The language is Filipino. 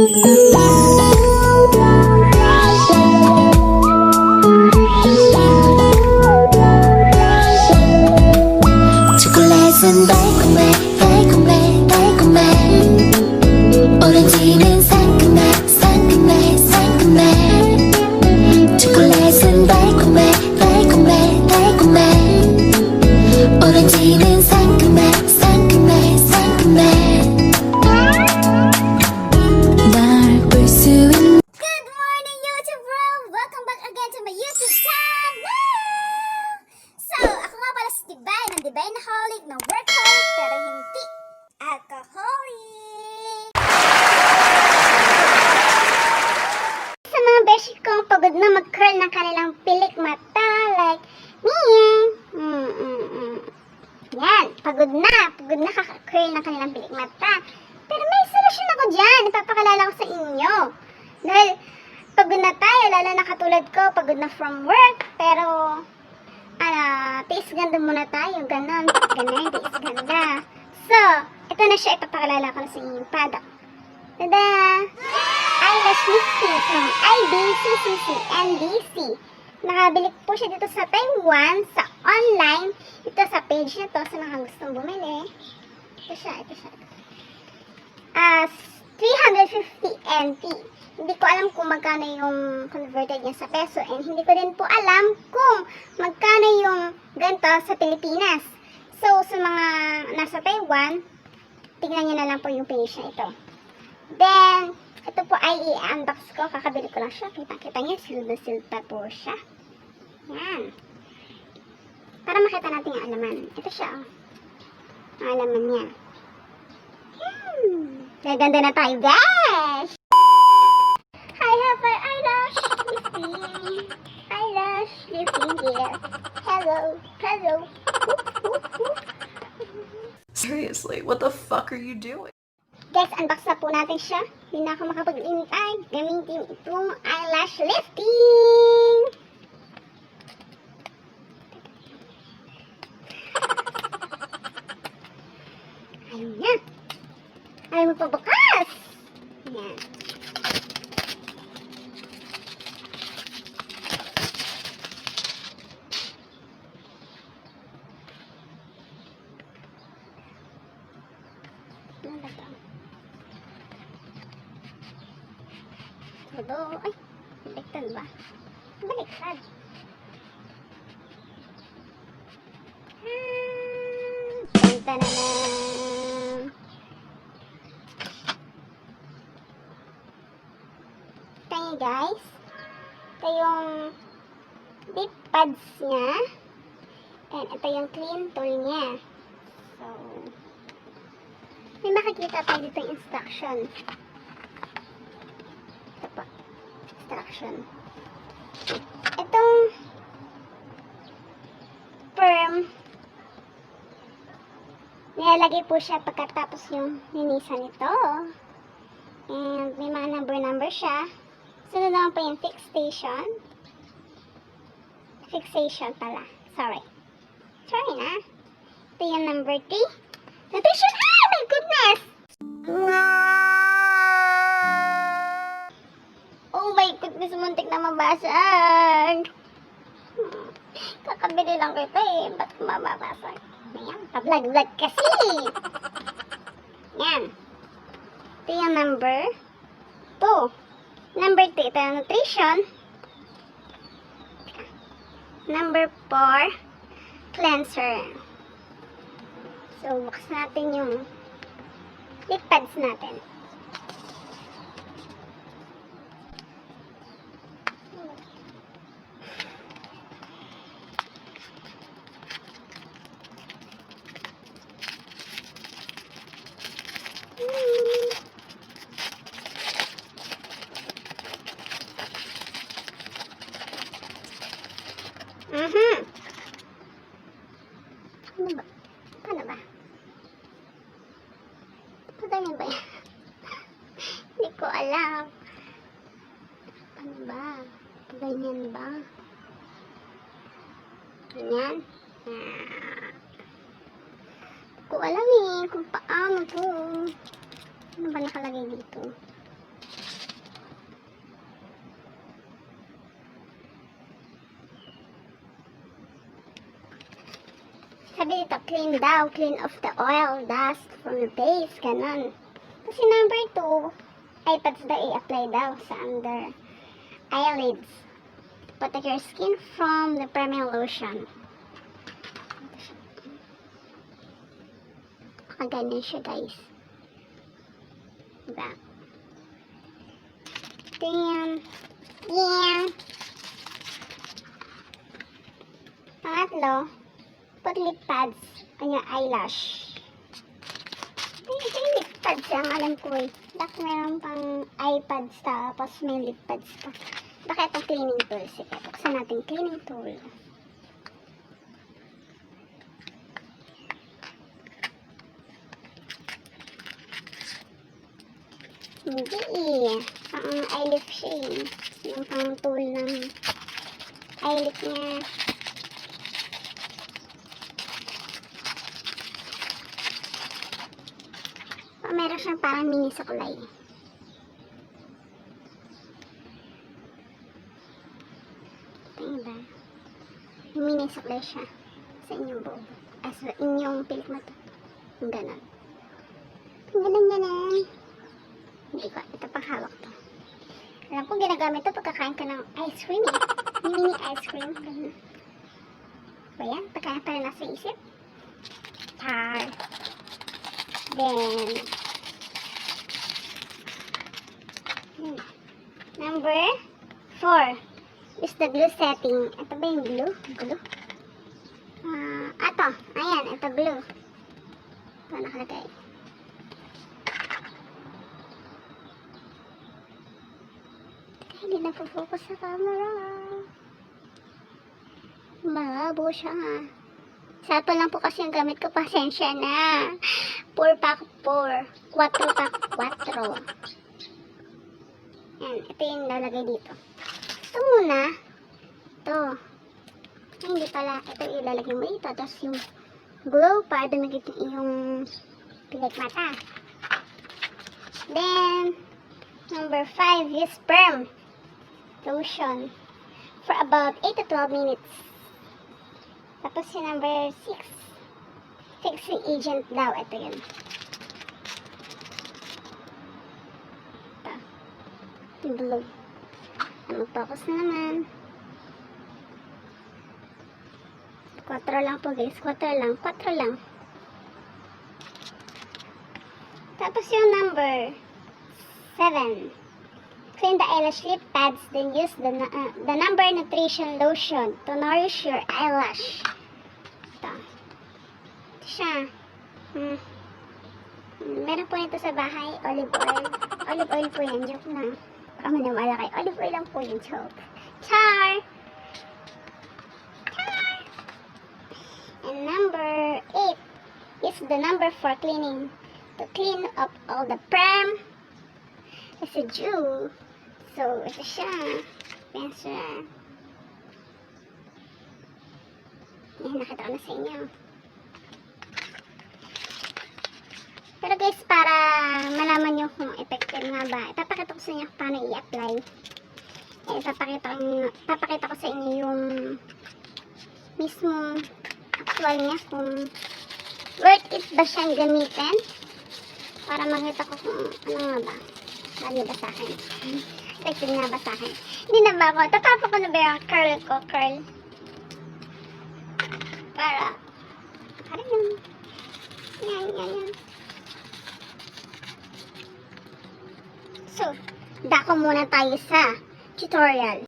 초콜릿은 달콤해 달콤해 달콤해 오렌지는 상큼해 상큼해 상큼해 초콜릿은 달콤해 달콤해 달콤해 오렌지는 상큼해 상큼해 상큼해 널 볼 수 있는 Good morning, YouTube world! Welcome back again to my YouTube channel! So, ako nga pala si Divine, ng Divineaholic, ng workaholic, pero hindi alcoholic! Sa mga beshi kong pagod na mag-curl ng kanilang pilik mata, like me! Yan, pagod na kaka-curl ng kanilang pilik mata. Pero may solusyon ako dyan, ipapakilala ko sa inyo. Dahil pagod na tayo, lalo na katulad ko, pagod na from work, pero tiis ganda muna tayo, ganon, tiis ganda. So, ito na siya, ipapakilala ko na sa inyo yung product. Tada! Eyelash lifting from ibcccndc. Nakabili po siya dito sa Taiwan, sa online. Ito sa page na to, sa mga gustong bumili. Ito siya. 350 NT. Hindi ko alam kung magkano yung converted niya sa peso, and hindi ko din po alam kung magkano yung ganito sa Pilipinas. So, sa mga nasa Taiwan, tingnan nyo na lang po yung page na ito. Then, ito po ay i-unbox ko. Kakabili ko lang siya. Kita nyo, silda po siya. Yan. Para makita natin yung alaman. Ito siya, oh. Ang alaman niya. Gaganda na tayo, guys! I have an eyelash lifting. Eyelash lifting, yes. Hello. Seriously, what the fuck are you doing? Guys, unbox na po natin siya. Hindi na ako makapag-intay. Gamitin itong eyelash lifting. Ayun na. Ayaw mo pabukas. Yan. Ano ba ito? Ay, baliktad ba? Baliktad. Punta na lang. Ito guys. Ito yung dip pads niya. And ito yung clean tool niya. So, may makikita tayo dito yung instruction. Ito po. Instruction. Itong perm, nilalagay po siya pagkatapos yung linisan nito. And may mga number siya. Sunod naman po yung fixation. Fixation pala. Sorry na. Ito yung number 3. Nutrition. Ah! My goodness! Oh my goodness, muntik na mabasag. Kakabili lang kita eh. Ba't mababasag? Ayan, pa-vlog kasi. Yan. Ito yung number 2. Number 3, ito yung nutrition. Number 4, cleanser. So, bukas natin yung lip pads natin. Ano ba? Paano ba? Ganyan ba yan? Hindi ko alam. Ano ba? Ganyan ba? Ganyan? Hindi ko alam eh kung paano to. Ano ba nakalagay dito? Sabi dito, clean daw, clean off the oil, dust from the base, ganun. Kasi number 2, iPads daw i-apply daw sa under eyelids. Protect your skin from the priming lotion. Ganyan siya, guys. Diba? Tingnan. Yan. Pangatlo, put lip pads on your eyelash. Yung lip pads ang alam ko eh. Bak meron pang iPads tapos may lip pads pa. Baka itong cleaning tool. Sige, buksan natin cleaning tool. Hindi eh. Pang eyelip siya eh. Yung pang tool ng eyelip niya. Meron siyang parang mini suklay. Tingnan ba? Yung mini suklay siya sa inyong buhok. Sa inyong pilik mata. Yung ganon. Yung ganon. Hindi ko. Ito pang hawak to. Alam ko ginagamit to pagkakain ka ng ice cream eh. Mini ice cream. Ganon. Ba yan? Pagkain pa rin nasa isip. Char. Then, number 4 is the glue setting. Ito ba yung glue? Glue? Ito. Ayan, ito glue. Ito nakalagay. Hindi na focus sa camera. Malabo siya nga. Sample lang po kasi yung gamit ko. Pasensya na. 4 pack 4. 4 pack 4. Yan. Ito yung lalagay dito. Ito muna. Ito. Ay, hindi pala. Ito yung ilalagay mo dito. Tapos yung glue para dumigit yung pilik mata. Then, number 5 is sperm lotion for about 8 to 12 minutes. Tapos yung number 6, fixing agent daw. Ito yun. Ito. Yung blue. Mag-focus na naman. 4 lang po guys. 4 lang. 4 lang. Tapos yung number 7. Clean the eyelash lip pads, then use the number nutrition lotion to nourish your eyelash. Ito. Ito siya. Meron po nito sa bahay, olive oil. Olive oil po yan, joke lang. Kami na malaki. Olive oil lang po yung joke. Char! Char! And number 8 is the number for cleaning. To clean up all the perm, residue. So, ito siya. Yan siya. Yan, nakita ko na sa inyo. Pero guys, para malaman nyo kung effective nga ba, ipapakita ko sa inyo paano i-apply. Ipapakita ko sa inyo yung mismo actual niya, kung worth it ba siyang gamitin. Para makita ko kung ano nga ba. Bagay ba sa akin? Effective nga ba sa akin? Hindi na ba ako? Tatapa ko na ba yung curl ko? Curl. Para yun. Yan. So, dako muna tayo sa tutorial.